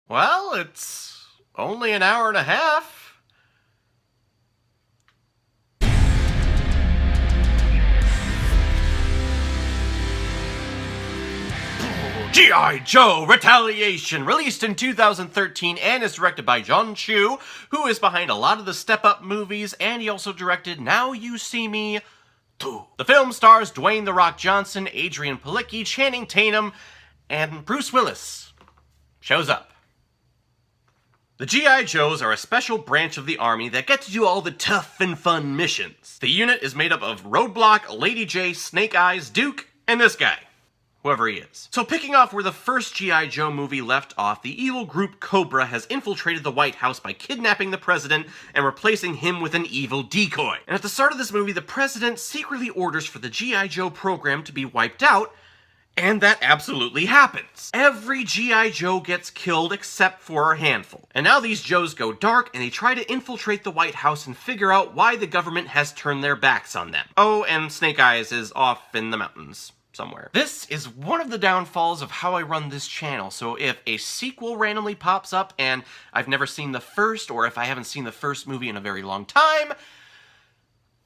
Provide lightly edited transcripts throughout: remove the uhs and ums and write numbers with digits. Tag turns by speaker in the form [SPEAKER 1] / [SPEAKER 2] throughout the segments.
[SPEAKER 1] Well, it's only an hour and a half. G.I. Joe Retaliation, released in 2013 and is directed by John Chu, who is behind a lot of the Step Up movies, and he also directed Now You See Me 2. The film stars Dwayne "The Rock" Johnson, Adrian Palicki, Channing Tatum, and Bruce Willis shows up. The G.I. Joes are a special branch of the Army that get to do all the tough and fun missions. The unit is made up of Roadblock, Lady J, Snake Eyes, Duke, and this guy. Whoever he is. So picking off where the first G.I. Joe movie left off, the evil group Cobra has infiltrated the White House by kidnapping the president and replacing him with an evil decoy. And at the start of this movie, the president secretly orders for the G.I. Joe program to be wiped out, and that absolutely happens. Every G.I. Joe gets killed except for a handful. And now these Joes go dark and they try to infiltrate the White House and figure out why the government has turned their backs on them. Oh, and Snake Eyes is off in the mountains somewhere. This is one of the downfalls of how I run this channel, so if a sequel randomly pops up and I've never seen the first, or if I haven't seen the first movie in a very long time,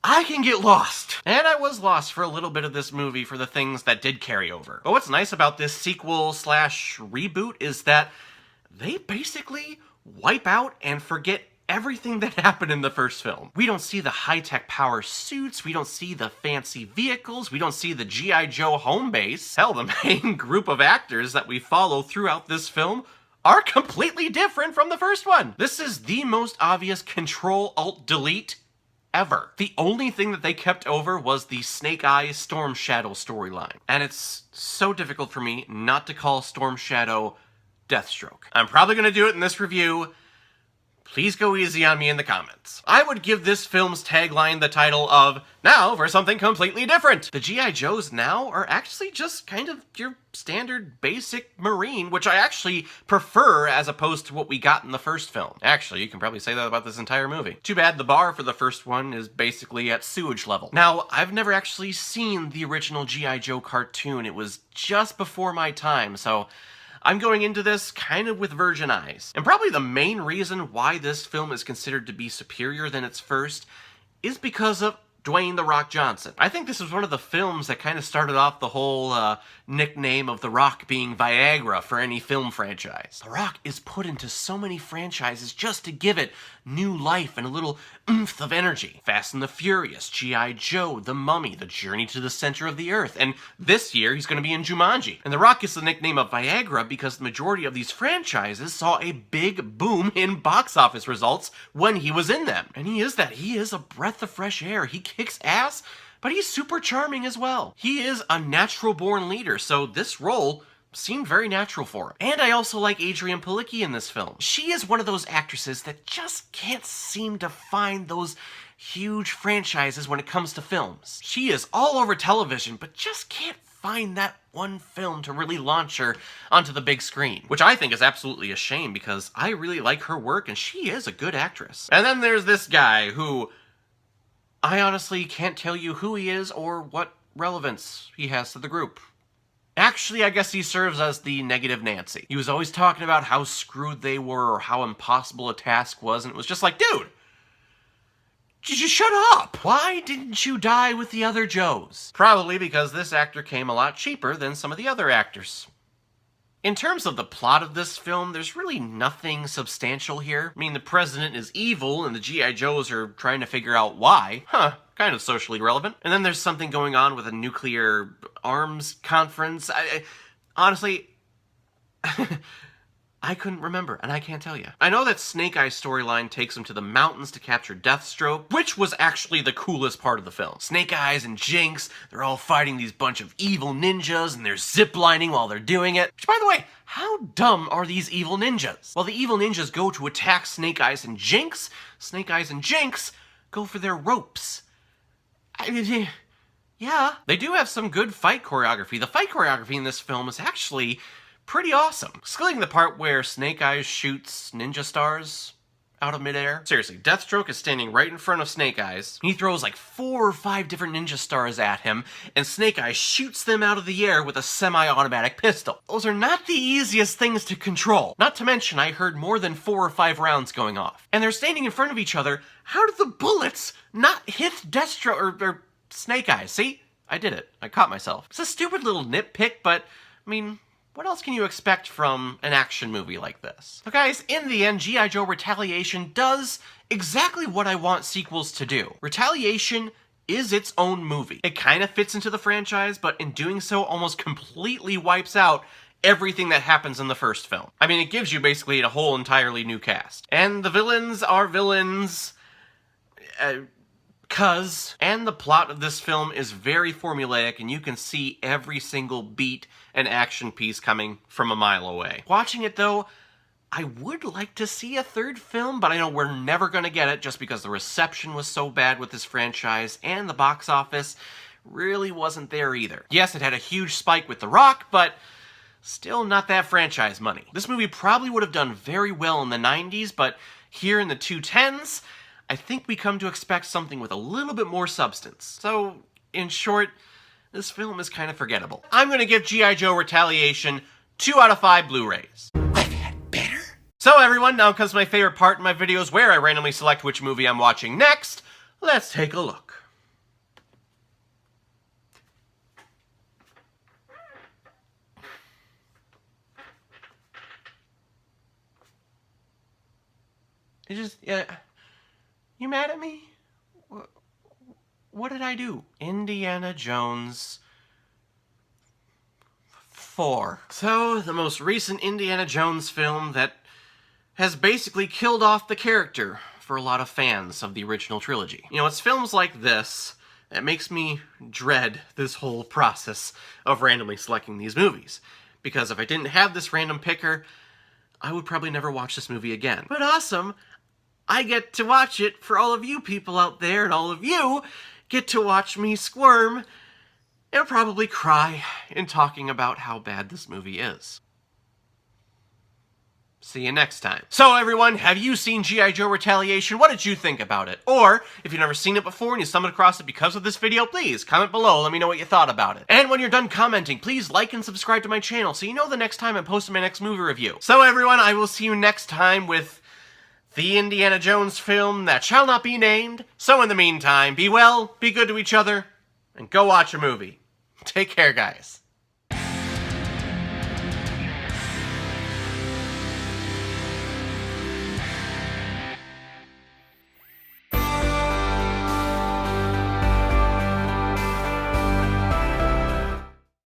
[SPEAKER 1] I can get lost. And I was lost for a little bit of this movie for the things that did carry over. But what's nice about this sequel/reboot is that they basically wipe out and forget everything that happened in the first film. We don't see the high-tech power suits, we don't see the fancy vehicles, we don't see the G.I. Joe home base. Hell, the main group of actors that we follow throughout this film are completely different from the first one. This is the most obvious Control-Alt-Delete ever. The only thing that they kept over was the Snake Eyes Storm Shadow storyline. And it's so difficult for me not to call Storm Shadow Deathstroke. I'm probably gonna do it in this review. Please go easy on me in the comments. I would give this film's tagline the title of, "Now for something completely different." The G.I. Joes now are actually just kind of your standard basic Marine, which I actually prefer as opposed to what we got in the first film. Actually, you can probably say that about this entire movie. Too bad the bar for the first one is basically at sewage level. Now, I've never actually seen the original G.I. Joe cartoon. It was just before my time, so I'm going into this kind of with virgin eyes. And probably the main reason why this film is considered to be superior than its first is because of Dwayne "The Rock" Johnson. I think this was one of the films that kind of started off the whole nickname of The Rock being Viagra for any film franchise. The Rock is put into so many franchises just to give it new life and a little oomph of energy. Fast and the Furious, G.I. Joe, The Mummy, The Journey to the Center of the Earth, and this year he's going to be in Jumanji. And The Rock gets the nickname of Viagra because the majority of these franchises saw a big boom in box office results when he was in them. And he is that. He is a breath of fresh air. He kicks ass, but he's super charming as well. He is a natural-born leader, so this role seemed very natural for him. And I also like Adrian Palicki in this film. She is one of those actresses that just can't seem to find those huge franchises when it comes to films. She is all over television, but just can't find that one film to really launch her onto the big screen, which I think is absolutely a shame because I really like her work and she is a good actress. And then there's this guy who I honestly can't tell you who he is or what relevance he has to the group. Actually, I guess he serves as the negative Nancy. He was always talking about how screwed they were or how impossible a task was, and it was just like, dude, just shut up! Why didn't you die with the other Joes? Probably because this actor came a lot cheaper than some of the other actors. In terms of the plot of this film, there's really nothing substantial here. I mean, the president is evil and the G.I. Joes are trying to figure out why. Kind of socially relevant. And then there's something going on with a nuclear arms conference. Honestly, I couldn't remember, and I can't tell you. I know that Snake Eyes storyline takes him to the mountains to capture Deathstroke, which was actually the coolest part of the film. Snake Eyes and Jinx, they're all fighting these bunch of evil ninjas, and they're ziplining while they're doing it. Which, by the way, how dumb are these evil ninjas? While the evil ninjas go to attack Snake Eyes and Jinx, Snake Eyes and Jinx go for their ropes. Yeah. They do have some good fight choreography. The fight choreography in this film is actually pretty awesome. Excluding the part where Snake Eyes shoots ninja stars out of midair. Seriously, Deathstroke is standing right in front of Snake Eyes. He throws like 4 or 5 different ninja stars at him, and Snake Eyes shoots them out of the air with a semi-automatic pistol. Those are not the easiest things to control. Not to mention, I heard more than 4 or 5 rounds going off. And they're standing in front of each other. How did the bullets not hit Deathstroke or Snake Eyes? See? I did it. I caught myself. It's a stupid little nitpick, but, I mean, what else can you expect from an action movie like this? So guys, in the end, G.I. Joe Retaliation does exactly what I want sequels to do. Retaliation is its own movie. It kind of fits into the franchise, but in doing so, almost completely wipes out everything that happens in the first film. I mean, it gives you basically a whole entirely new cast. And the villains are villains... And the plot of this film is very formulaic, and you can see every single beat and action piece coming from a mile away. Watching it, though, I would like to see a third film, but I know we're never going to get it just because the reception was so bad with this franchise, and the box office really wasn't there either. Yes, it had a huge spike with The Rock, but still not that franchise money. This movie probably would have done very well in the 90s, but here in the 2010s, I think we come to expect something with a little bit more substance. So, in short, this film is kind of forgettable. I'm going to give G.I. Joe Retaliation 2 out of 5 Blu-rays. I've had better. So everyone, now comes my favorite part in my videos where I randomly select which movie I'm watching next. Let's take a look. It just, you mad at me? What did I do? Indiana Jones 4. So, the most recent Indiana Jones film that has basically killed off the character for a lot of fans of the original trilogy. You know, it's films like this that makes me dread this whole process of randomly selecting these movies. Because if I didn't have this random picker, I would probably never watch this movie again. But awesome! I get to watch it for all of you people out there, and all of you get to watch me squirm and probably cry in talking about how bad this movie is. See you next time. So everyone, have you seen G.I. Joe Retaliation? What did you think about it? Or, if you've never seen it before and you stumbled across it because of this video, please comment below, let me know what you thought about it. And when you're done commenting, please like and subscribe to my channel so you know the next time I'm posting my next movie review. So everyone, I will see you next time with the Indiana Jones film that shall not be named. So in the meantime, be well, be good to each other, and go watch a movie. Take care, guys.